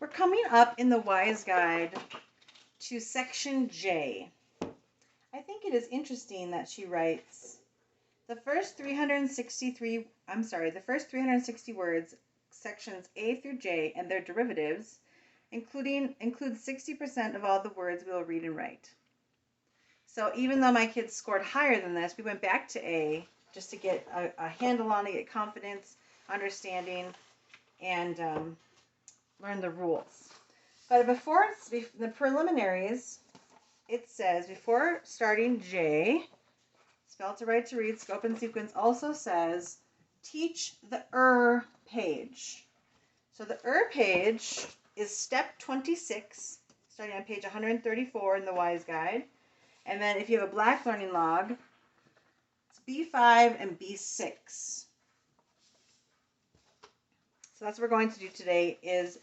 We're coming up in the Wise Guide to section J. I think it is interesting that she writes the first 360 words, sections A through J and their derivatives, include 60% of all the words we will read and write. So even though my kids scored higher than this, we went back to A just to get a handle on it, get confidence, understanding, and learn the rules. But before the preliminaries, it says before starting J, spell to write to read, scope and sequence, also says teach the page. So the page is step 26, starting on page 134 in the Wise Guide. And then if you have a black learning log, it's B5 and B6. So that's what we're going to do today is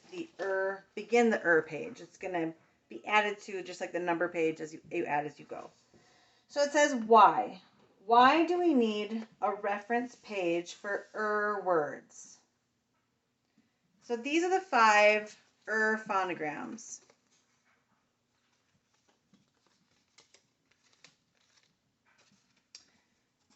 begin the page. It's going to be added to just like the number page as you add as you go. So it says why. Why do we need a reference page for words? So these are the 5 phonograms.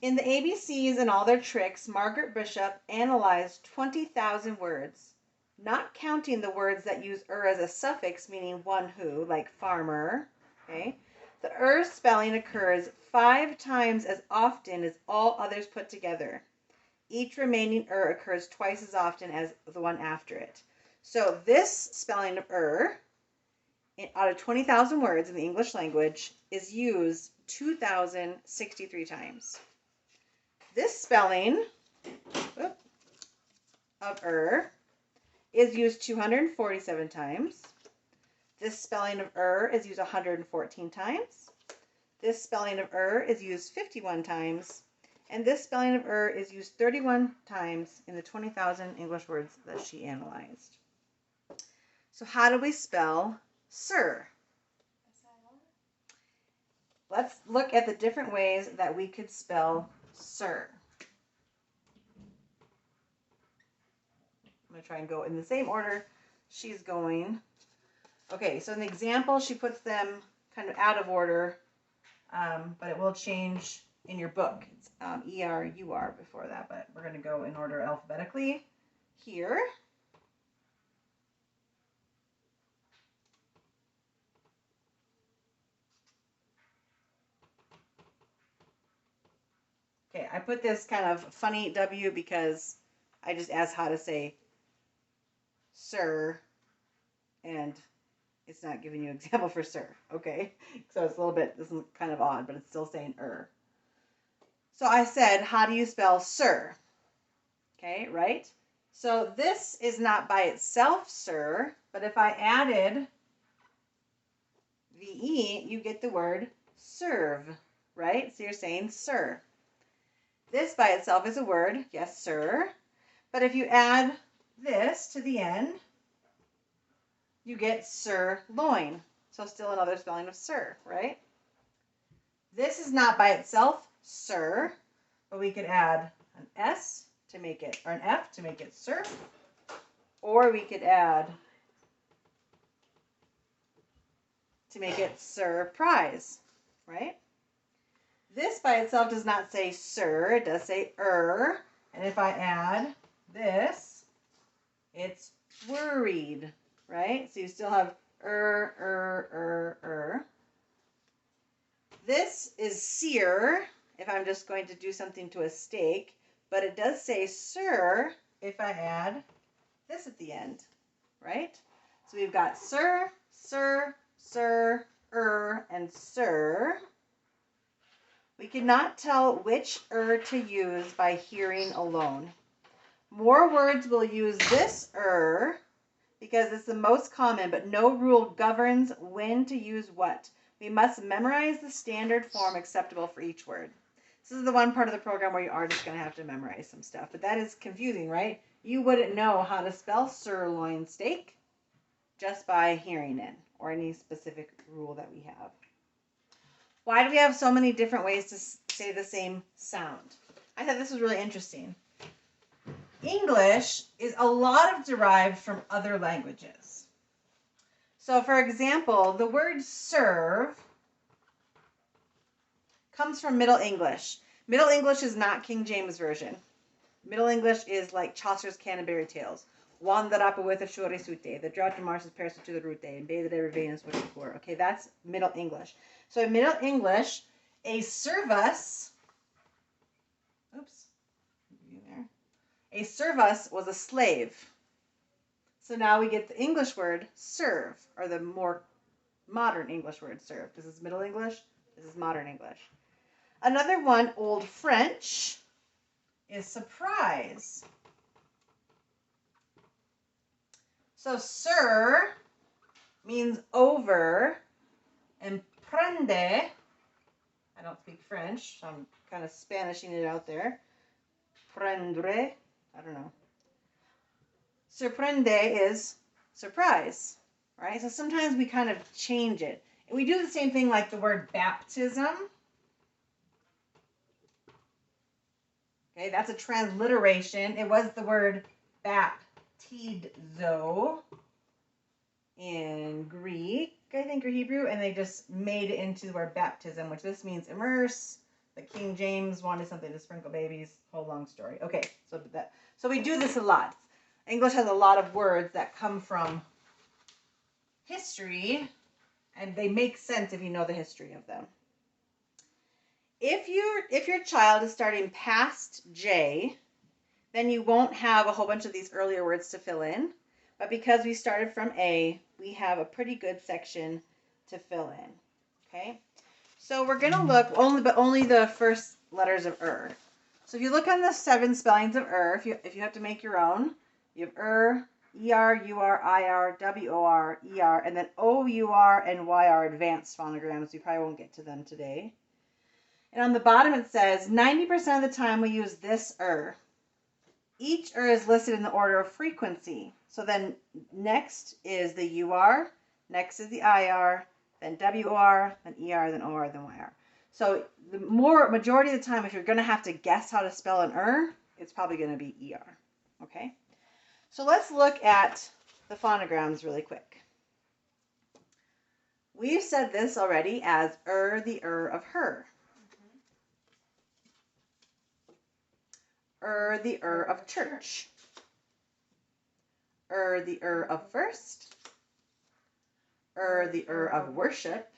In the ABCs and all their tricks, Margaret Bishop analyzed 20,000 words, not counting the words that use as a suffix, meaning one who, like farmer. Okay, the spelling occurs 5 times as often as all others put together. Each remaining occurs twice as often as the one after it. So this spelling of out of 20,000 words in the English language is used 2,063 times. This spelling of is used 247 times. This spelling of is used 114 times. This spelling of is used 51 times. And this spelling of is used 31 times in the 20,000 English words that she analyzed. So how do we spell sir? Let's look at the different ways that we could spell sir. I'm going to try and go in the same order she's going. Okay, so in the example, she puts them kind of out of order, but it will change in your book. It's E-R-U-R before that, but we're going to go in order alphabetically here. Okay, I put this kind of funny W because I just asked how to say sir, and it's not giving you an example for sir, okay? So it's a little bit, this is kind of odd, but it's still saying So I said, how do you spell sir? Okay, right? So this is not by itself sir, but if I added the E, you get the word serve, right? So you're saying sir. This by itself is a word, yes sir, but if you add this to the end, you get sirloin. So still another spelling of sir, right? This is not by itself sir, but we could add an S to make it, or an F to make it sir, or we could add to make it surprise, right? This by itself does not say sir, it does say and if I add this, it's worried, right? So you still have This is sear, if I'm just going to do something to a steak, but it does say sir if I add this at the end, right? So we've got sir, sir, sir, and sir. We cannot tell which to use by hearing alone. More words will use this because it's the most common, but no rule governs when to use what. We must memorize the standard form acceptable for each word. This is the one part of the program where you are just going to have to memorize some stuff, but that is confusing, right? You wouldn't know how to spell sirloin steak just by hearing it or any specific rule that we have. Why do we have so many different ways to say the same sound? I thought this was really interesting. English is a lot of derived from other languages. So, for example, the word serve comes from Middle English. Middle English is not King James Version. Middle English is like Chaucer's Canterbury Tales. Wanderapa with a shore sute, the drought to Mars is Paris to the route, and bathed every vein is what it were. Okay, that's Middle English. So in Middle English, a servus, a servus was a slave. So now we get the English word serve, or the more modern English word serve. This is Middle English, this is modern English. Another one, Old French, is surprise. So sir means over, and prende, I don't speak French, so I'm kind of Spanishing it out there. Prendre, I don't know. Surprende is surprise, right? So sometimes we kind of change it. And we do the same thing like the word baptism. Okay, that's a transliteration. It was the word baptizo in Greek, I think, or Hebrew, and they just made it into the word baptism, which this means immerse. The King James wanted something to sprinkle babies. Whole long story. Okay, so we do this a lot. English has a lot of words that come from history, and they make sense if you know the history of them. If your child is starting past J, then you won't have a whole bunch of these earlier words to fill in. But because we started from A, we have a pretty good section to fill in. Okay? So we're going to look only the first letters of So if you look on the 7 spellings of if you have to make your own, you have ER, UR, IR, WOR, ER, and then OUR and YR advanced phonograms. We probably won't get to them today. And on the bottom it says 90% of the time we use this Each is listed in the order of frequency. So then next is the UR, next is the IR, then WOR, then ER, then OR, then YR. So the majority of the time, if you're going to have to guess how to spell an it's probably going to be ER. Okay? So let's look at the phonograms really quick. We've said this already as the of her. The of church. The of first. The of worship.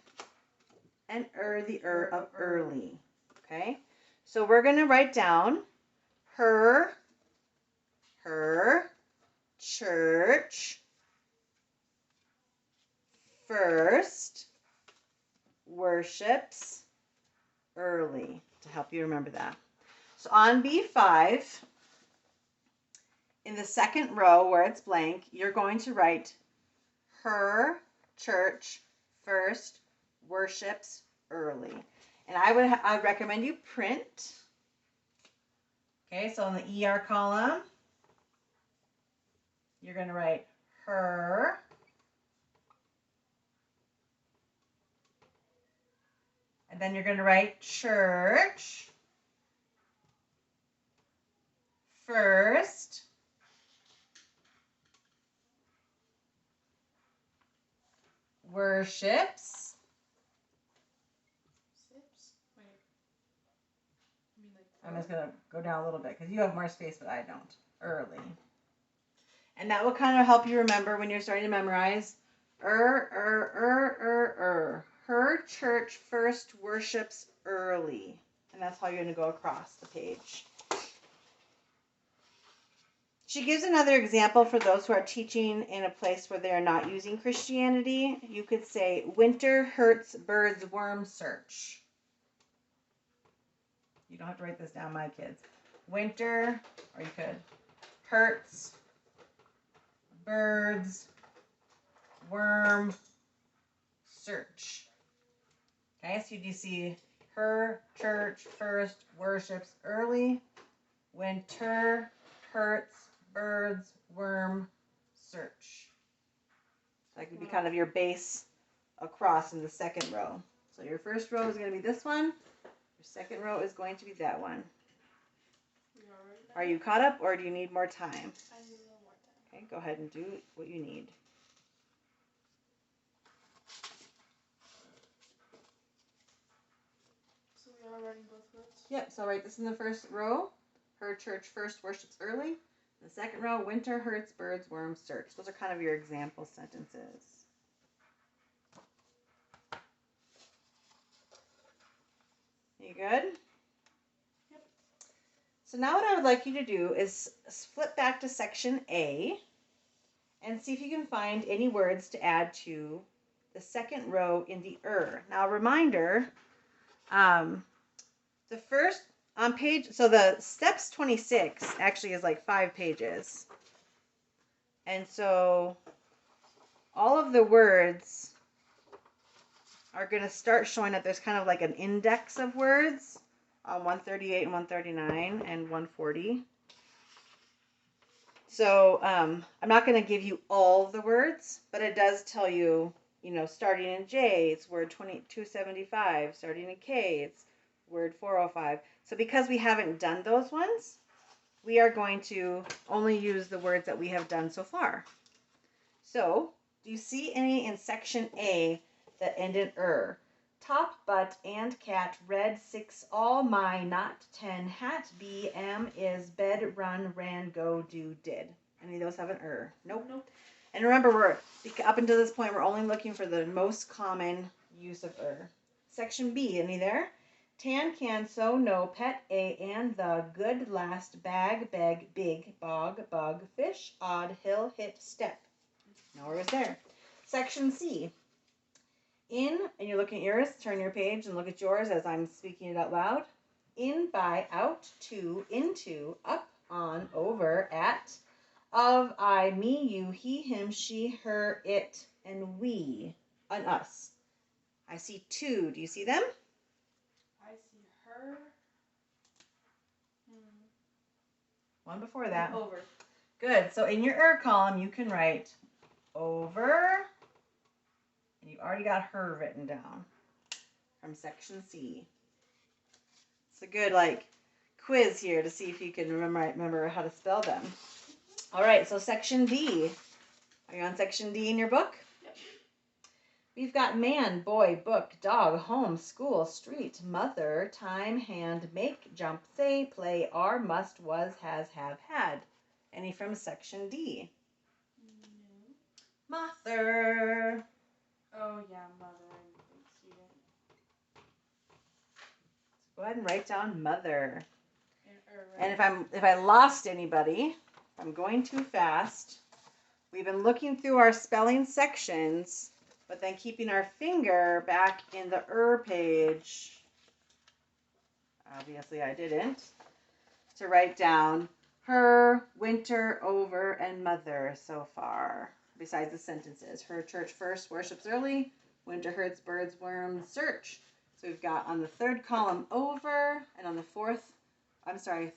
And the of early. Okay? So we're going to write down her, church, first, worships, early, to help you remember that. So on B5, in the second row where it's blank, you're going to write her, church, first, worships, early. And I recommend you print. Okay, so in the ER column, you're going to write her, and then you're going to write church, first, worships, I'm just going to go down a little bit because you have more space, but I don't, early. And that will kind of help you remember when you're starting to memorize. Her church first worships early. And that's how you're going to go across the page. She gives another example for those who are teaching in a place where they are not using Christianity. You could say, winter hurts birds worm search. You don't have to write this down, my kids. Winter, or you could, hurts birds worm search. Okay, so you see her church first worships early. Winter hurts birds worm search. So that could be kind of your base across in the second row. So your first row is going to be this one. Your second row is going to be that one. Are you caught up or do you need more time? I need a little more time. Okay, go ahead and do what you need. writing both words? Yep, so I'll write this in the first row. Her church first worships early. The second row, winter hurts, birds, worms, search. Those are kind of your example sentences. You good? Yep. So now what I would like you to do is flip back to section A and see if you can find any words to add to the second row in the Now, a reminder, the first on page, so the steps 26 actually is like 5 pages. And so all of the words are going to start showing up. There's kind of like an index of words on 138 and 139 and 140. So I'm not going to give you all the words, but it does tell you, starting in J, it's word 275. Starting in K, it's word 405. So because we haven't done those ones, we are going to only use the words that we have done so far. So, do you see any in section A that end in Top, butt, and cat, red, 6, all, my, not, 10, hat, be, am, is, bed, run, ran, go, do, did. Any of those have an Nope. Nope. And remember, we're up until this point, we're only looking for the most common use of Section B, any there? Tan, can, so, no, pet, a, and the, good, last, bag, beg, big, bog, bug, fish, odd, hill, hit, step. Nowhere was there. Section C. In, and you're looking at yours, turn your page and look at yours as I'm speaking it out loud. In, by, out, to, into, up, on, over, at, of, I, me, you, he, him, she, her, it, and we, and us. I see 2. Do you see them? I see her. One before that. Over. Good. So in your column, you can write over. And you've already got her written down from section C. It's a good quiz here to see if you can remember how to spell them. All right, so section D. Are you on section D in your book? Yep. We've got man, boy, book, dog, home, school, street, mother, time, hand, make, jump, say, play, are, must, was, has, have, had. Any from section D? No. Mother. Oh, yeah, mother and student. Go ahead and write down mother. Right. And if I lost anybody, if I'm going too fast, we've been looking through our spelling sections, but then keeping our finger back in the page. Obviously I didn't. To write down her, winter, over, and mother so far. Besides the sentences. Her church first worships early. Winter hurts, birds, worms, search. So we've got on the third column over, and on the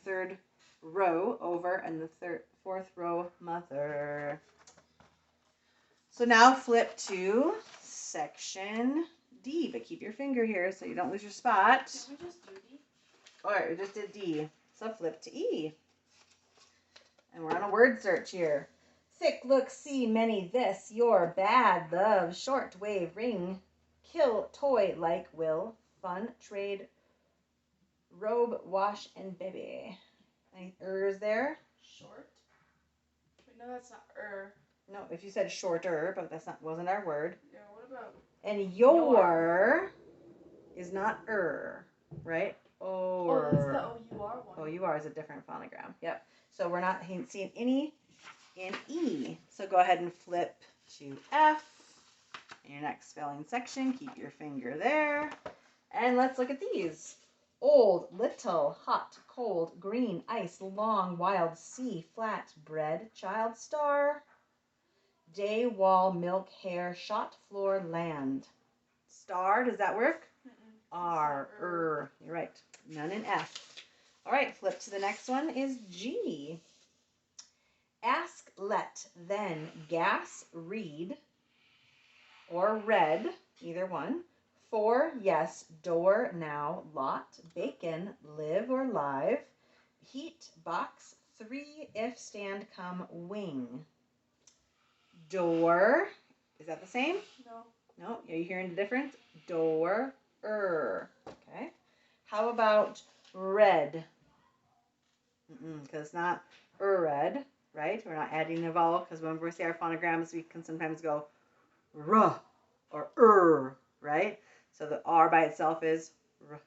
third row over, and the fourth row mother. So now flip to section D, but keep your finger here so you don't lose your spot. Did we just do D? All right, we just did D. So flip to E. And we're on a word search here. Thick, look, see, many, this, your, bad, love, short, wave, ring, kill, toy, like, will, fun, trade, robe, wash, and baby. Any ers there? Short? Wait, no, that's not No, if you said shorter, but wasn't our word. Yeah, what about? And your is not right? Oh, that's the O-U-R one. O-U-R is a different phonogram. Yep. So we're not seeing any in E. So go ahead and flip to F in your next spelling section. Keep your finger there. And let's look at these. Old, little, hot, cold, green, ice, long, wild, sea, flat, bread, child, star, day, wall, milk, hair, shot, floor, land. Star, does that work? R, you're right. None in F. All right, flip to the next one is G. Ask, let, then, gas, read, or read, either one. For, yes, door, now, lot, bacon, live or live, heat, box, 3, if, stand, come, wing. Door, is that the same? No. No, are you hearing the difference? Door, okay. How about red? Because it's not red, right? We're not adding a vowel, because when we say our phonograms, we can sometimes go r or right? So the R by itself is r,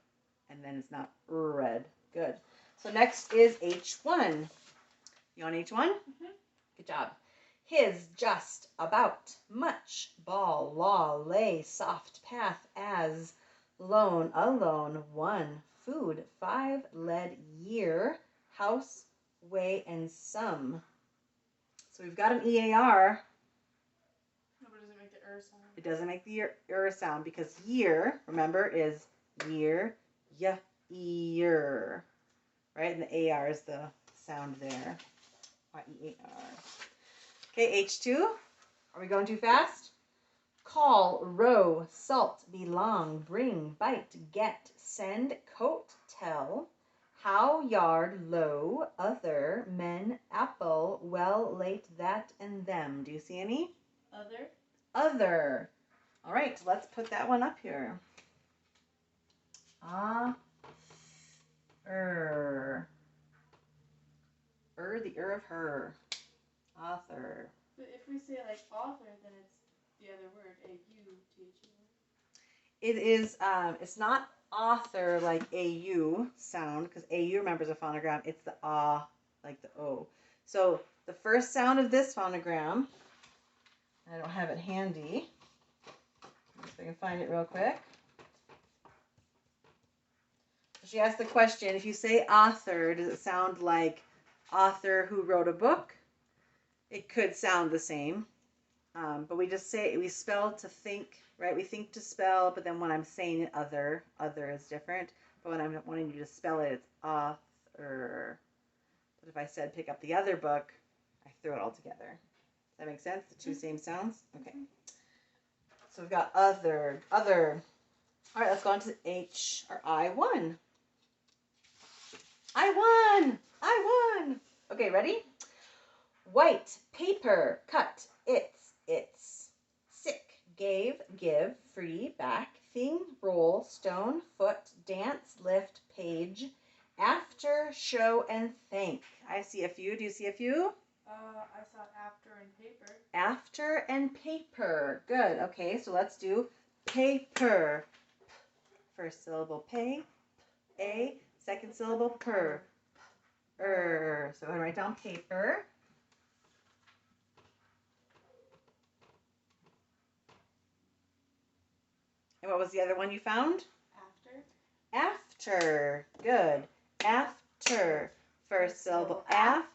and then it's not red. Good. So next is H1. You on H1? Mm-hmm. Good job. His, just, about, much, ball, law, lay, soft, path, as, loan, alone, one, food, 5, lead, year, house, way, and some. So we've got an EAR. No, but does it make the sound? It doesn't make the sound because year, remember, is year, year, right? And the AR is the sound there. Y-E-A-R. Okay, H2. Are we going too fast? Call, row, salt, belong, bring, bite, get, send, coat, tell, how, yard, low, other, men, apple, well, late, that, and them. Do you see any? Other. Other. All right, so let's put that one up here. The of her. Author. But if we say like author, then it's the other word, A-U-T-H-E-R. It is, it's not author like A-U sound, because A-U, remember, is a phonogram. It's the ah, like the O. So the first sound of this phonogram, I don't have it handy. Let's see if I can find it real quick. She asked the question, if you say author, does it sound like author who wrote a book? It could sound the same, but we just say, we spell to think, right? We think to spell, but then when I'm saying it, other is different. But when I'm wanting you to spell it, it's author. But if I said pick up the other book, I throw it all together. Does that make sense? The two same sounds? Okay. So we've got other. All right, let's go on to H, or I1. I won. Okay, ready? White, paper, cut, it's, sick, gave, give, free, back, thing, roll, stone, foot, dance, lift, page, after, show, and thank. I see a few. Do you see a few? I saw after and paper. After and paper. Good. Okay, so let's do paper. First syllable pay, a, second syllable per, So I'm going to write down paper. And what was the other one you found? After. Good. After. First syllable af,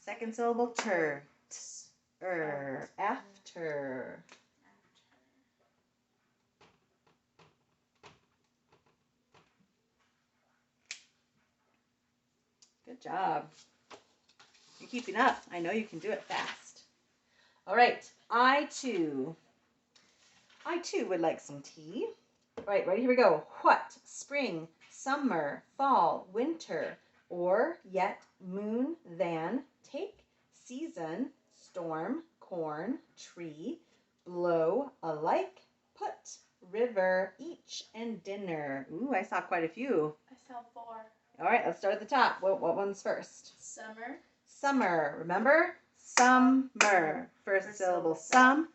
second syllable ter, after. Good job. You're keeping up. I know you can do it fast. All right, I too would like some tea. All right, ready? Here we go. What? Spring, summer, fall, winter, or, yet, moon, than, take, season, storm, corn, tree, blow, alike, put, river, each, and dinner. Ooh, I saw quite a few. I saw 4. All right, let's start at the top. What one's first? Summer. Summer. Remember? Summer. First syllable sum.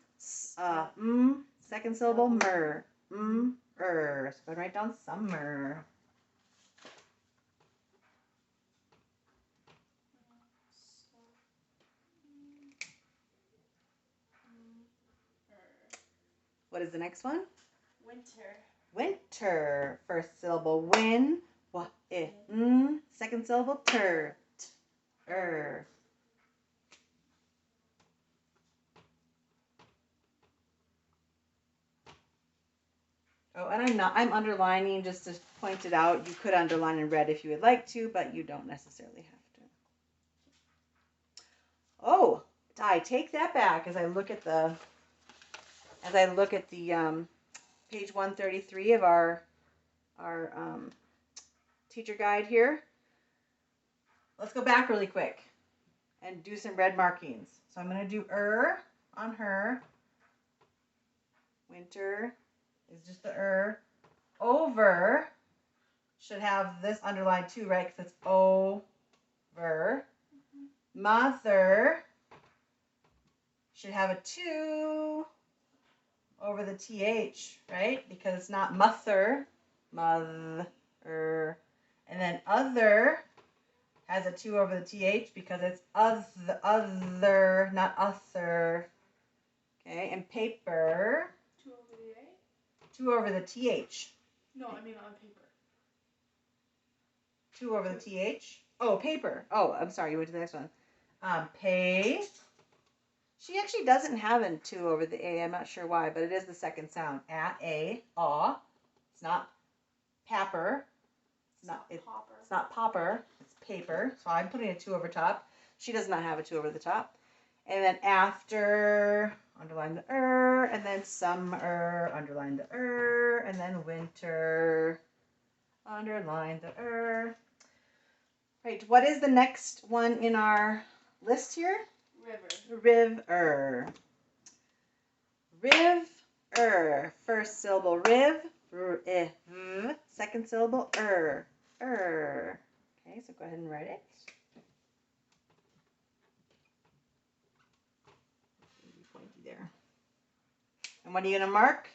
Second syllable mer. So go ahead and write down summer. What is the next one? Winter. Winter. First syllable win. Second syllable ter. Oh, and I'm underlining just to point it out. You could underline in red if you would like to, but you don't necessarily have to. Oh, I take that back as I look at the page 133 of our teacher guide here. Let's go back really quick and do some red markings. So I'm going to do on her. Winter is just the over. should have this underlined too, right? Because it's over. Mother should have a 2 over the TH, right? Because it's not mother, mother. And then other has a 2 over the TH because it's other, not other. Okay, and paper. 2 over the A? 2 over the TH. No, I mean on paper. 2 over the TH. Oh, paper. Oh, I'm sorry. You went to the next one. Pay. She actually doesn't have a 2 over the A. I'm not sure why, but it is the second sound. A, aw. It's not papper. It's popper. It's not popper. It's paper. So I'm putting a 2 over top. She does not have a 2 over the top. And then after, underline the and then summer, underline the and then winter, underline the Right, what is the next one in our list here? River. River. First syllable riv, second syllable Okay, so go ahead and write it. Pointy there. And what are you going to mark?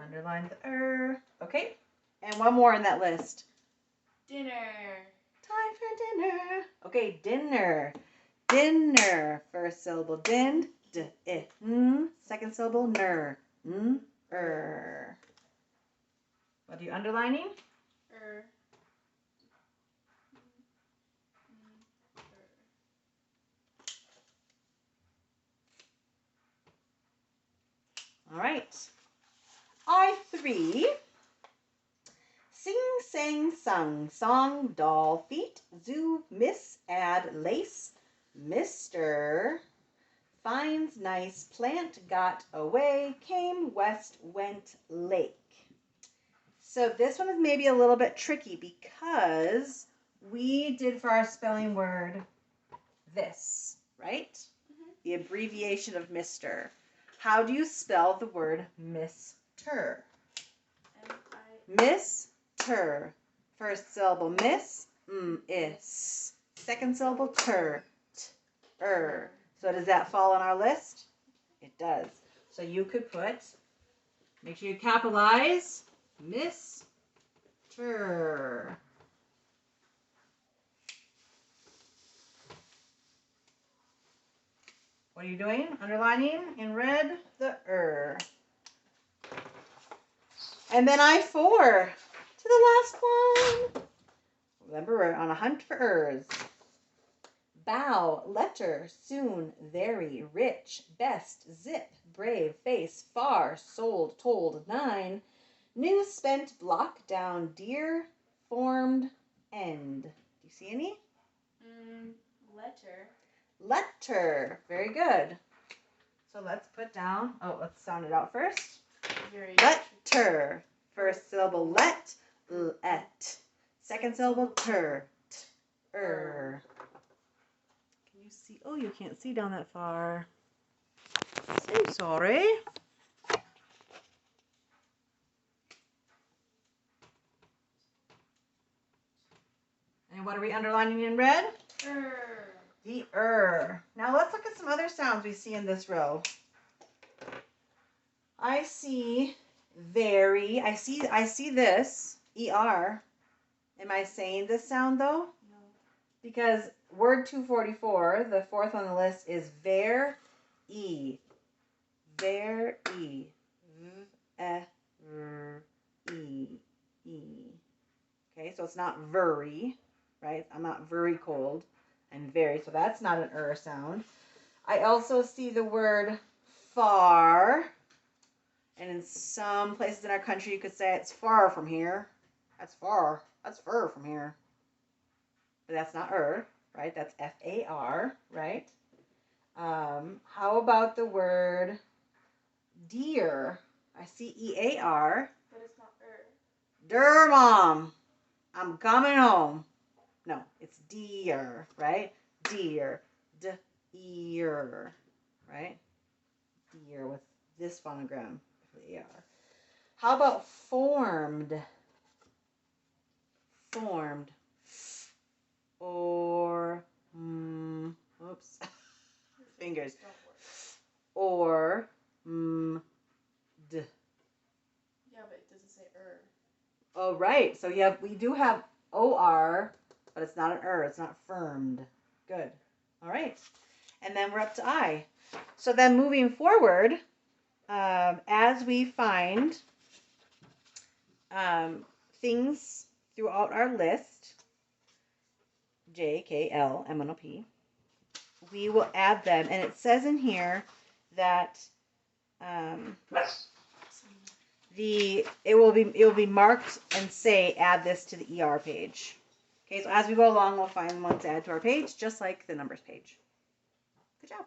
Underline the Okay. And one more in that list. Dinner. Time for dinner. Okay, dinner. Dinner. First syllable din. Second syllable ner. What are you underlining? All right. I3. Sing, sang, sung, song, doll, feet, zoo, miss, add, lace, Mr. Finds nice, plant, got away, came, west, went, lake. So this one is maybe a little bit tricky because we did for our spelling word this, right? Mm-hmm. The abbreviation of Mr. How do you spell the word Mr.? Miss. First syllable miss, is. Second syllable So does that fall on our list? It does. So you could put, make sure you capitalize, Miss What are you doing? Underlining in red the And then I4 to the last one. Remember, we're on a hunt for Bow, letter, soon, very, rich, best, zip, brave, face, far, sold, told, 9, new, spent, block, down, dear, formed, end. Do you see any? Letter. Very good. So let's put down, let's sound it out first. Letter. First syllable let. Second syllable Can you see? Oh, you can't see down that far. So sorry. And what are we underlining in red? The Now let's look at some other sounds we see in this row. I see very. I see this ER. Am I saying this sound though? No. Because word 244, the fourth on the list, is ver-e. Ver-e. Okay, so it's not very, right? I'm not very cold. I'm very, so that's not an sound. I also see the word far. And in some places in our country, you could say it's far from here. That's far. That's far from here. But that's not right? That's F-A-R, right? How about the word deer? I see E-A-R. But it's not Der, Mom. I'm coming home. No, it's deer, right? Deer. D-ear, right? Deer with this phonogram for the A-R. How about formed? formed. Or, oops, fingers. Don't work. Or, d. Yeah, but it doesn't say Oh, right. So we do have or, but it's not an it's not firmed. Good. All right. And then we're up to I. So then moving forward, as we find things throughout our list, J, K, L, M, N, O, P, we will add them. And it says in here that it will be marked and say add this to the ER page. Okay, so as we go along, we'll find ones to add to our page, just like the numbers page. Good job.